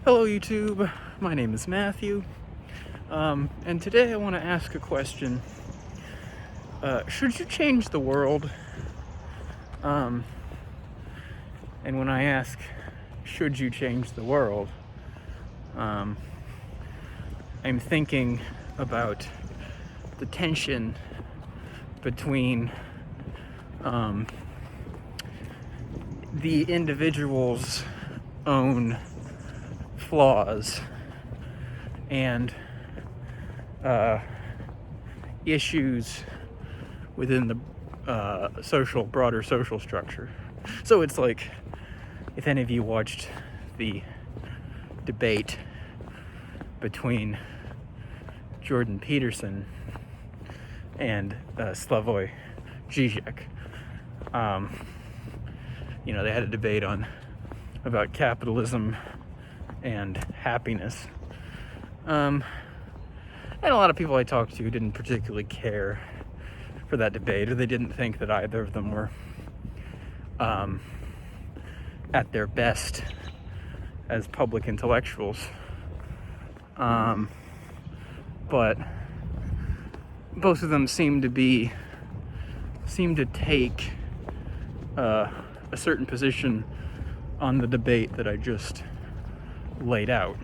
Hello YouTube, my name is Matthew, and today I want to ask a question. Should you change the world? And when I ask, should you change the world, I'm thinking about the tension between the individual's own flaws and issues within the broader social structure. So it's like, if any of you watched the debate between Jordan Peterson and Slavoj Žižek, they had a debate about capitalism and happiness. And a lot of people I talked to didn't particularly care for that debate, or they didn't think that either of them were at their best as public intellectuals. But both of them seem to take a certain position on the debate that I just laid out.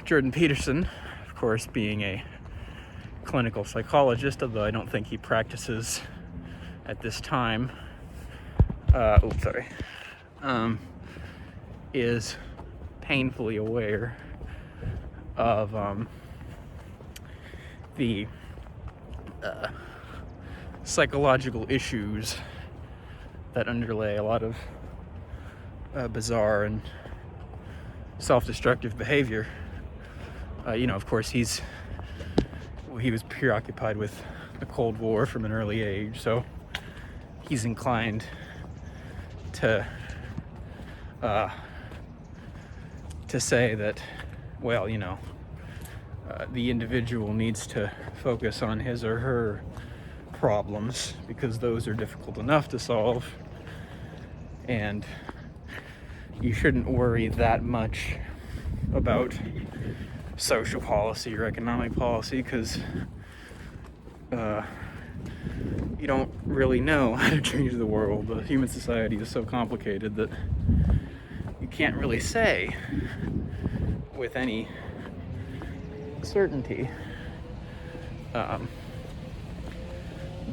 Jordan Peterson, of course, being a clinical psychologist, although I don't think he practices at this time, is painfully aware of the psychological issues that underlay a lot of bizarre and self-destructive behavior. Of course, he was preoccupied with the Cold War from an early age, so he's inclined to say that, the individual needs to focus on his or her problems because those are difficult enough to solve, and you shouldn't worry that much about social policy or economic policy because you don't really know how to change the world. The human society is so complicated that you can't really say with any certainty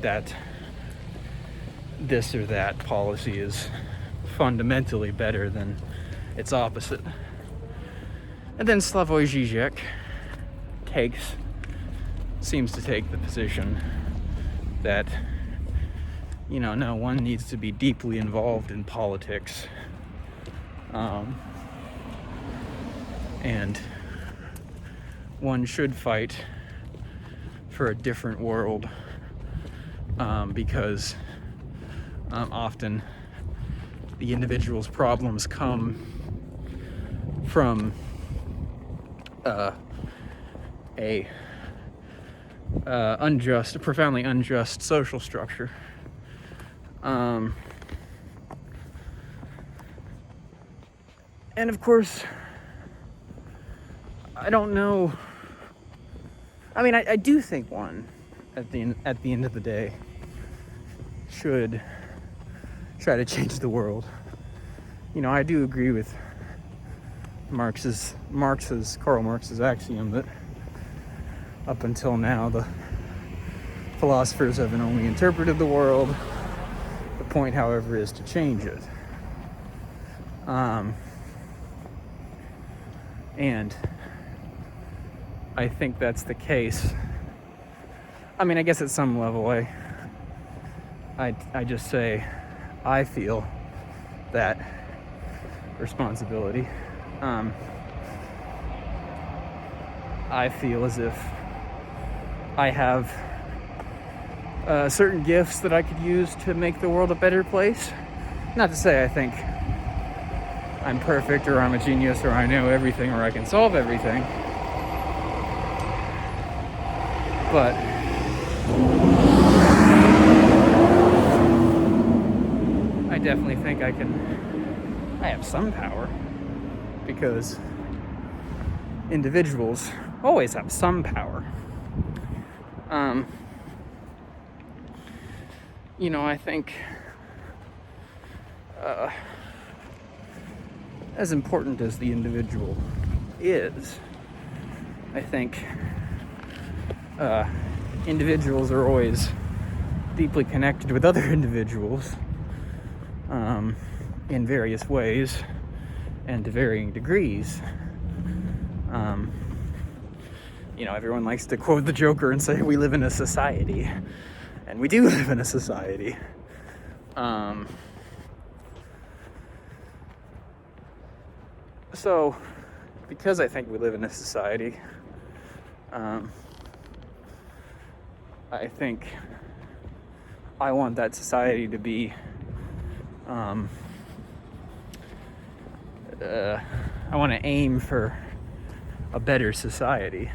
that this or that policy is fundamentally better than its opposite. And then Slavoj Žižek seems to take the position that, no one needs to be deeply involved in politics. And one should fight for a different world because often the individual's problems come from a profoundly unjust social structure. And of course, I don't know. I do think one, at the end of the day, should try to change the world. I do agree with Karl Marx's axiom that up until now the philosophers haven't only interpreted the world. The point, however, is to change it. And I think that's the case. I guess at some level I just say I feel that responsibility. I feel as if I have certain gifts that I could use to make the world a better place. Not to say I think I'm perfect or I'm a genius or I know everything or I can solve everything. But definitely think I have some power, because individuals always have some power. I think as important as the individual is, I think individuals are always deeply connected with other individuals in various ways and to varying degrees. Everyone likes to quote the Joker and say we live in a society, and we do live in a society. So, because I think we live in a society, I think I want that society to be I want to aim for a better society.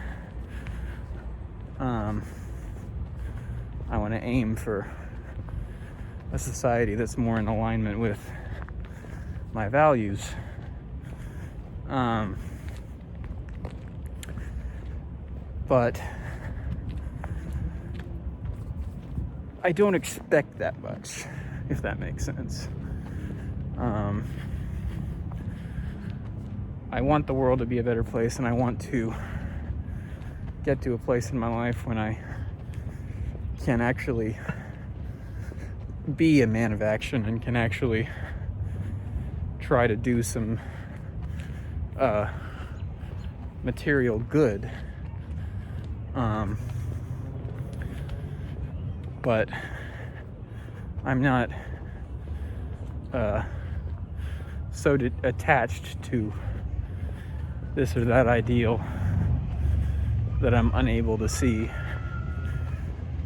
I want to aim for a society that's more in alignment with my values. But I don't expect that much, if that makes sense. I want the world to be a better place, and I want to get to a place in my life when I can actually be a man of action and can actually try to do some material good. But I'm not so attached to this or that ideal that I'm unable to see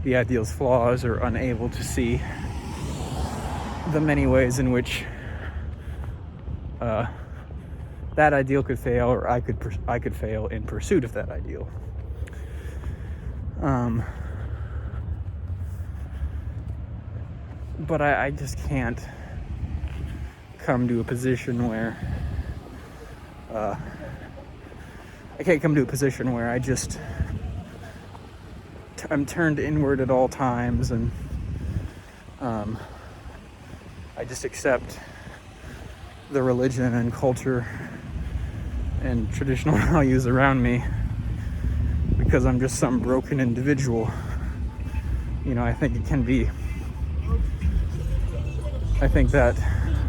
the ideal's flaws, or unable to see the many ways in which that ideal could fail, or I could fail in pursuit of that ideal. But I just can't come to a position where I'm turned inward at all times, and I just accept the religion and culture and traditional values around me because I'm just some broken individual. I think that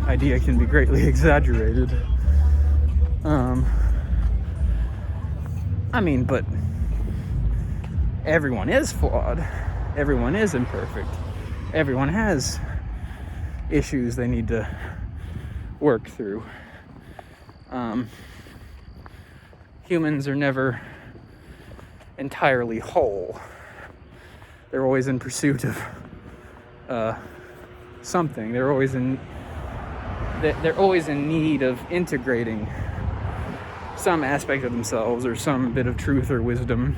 idea can be greatly exaggerated. But everyone is flawed. Everyone is imperfect. Everyone has issues they need to work through. Humans are never entirely whole. They're always in pursuit of something. They're always in need of integrating some aspect of themselves or some bit of truth or wisdom.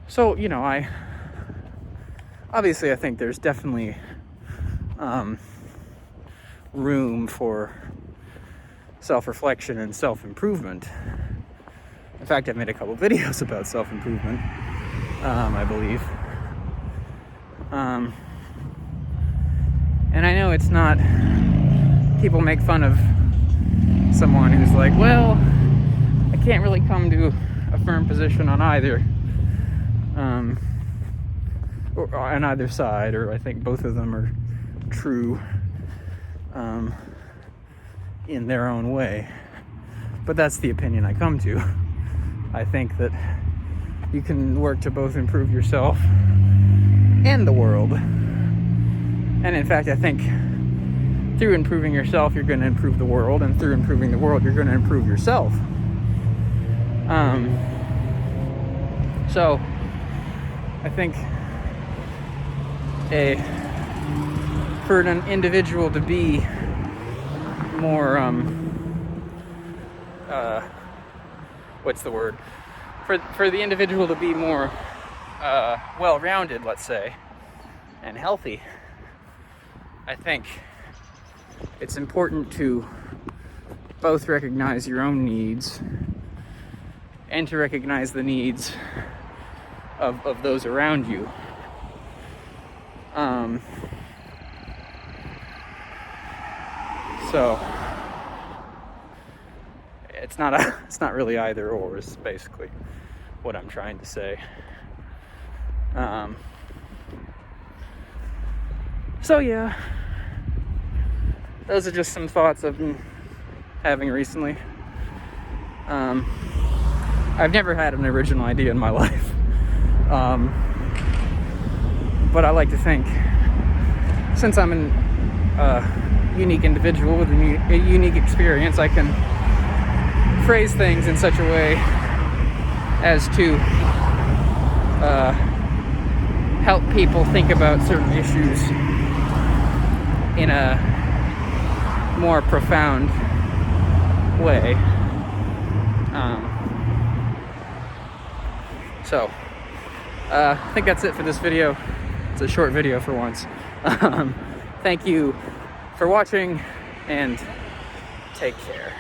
So I think there's definitely room for self-reflection and self-improvement. In fact, I've made a couple videos about self-improvement, I believe. And I know it's not... People make fun of someone who's like, well, I can't really come to a firm position on either. Or on either side, or I think both of them are true in their own way. But that's the opinion I come to. I think that you can work to both improve yourself and the world. And in fact, I think through improving yourself, you're going to improve the world, and through improving the world, you're going to improve yourself. So I think for an individual to be more for the individual to be more well-rounded, let's say, and healthy. I think it's important to both recognize your own needs and to recognize the needs of those around you. So it's not really either or, is basically what I'm trying to say. So yeah, those are just some thoughts I've been having recently. I've never had an original idea in my life, but I like to think, since I'm a unique individual with a unique experience, I can phrase things in such a way as to help people think about certain issues in a more profound way. So I think that's it for this video. It's a short video for once. Thank you for watching, and take care.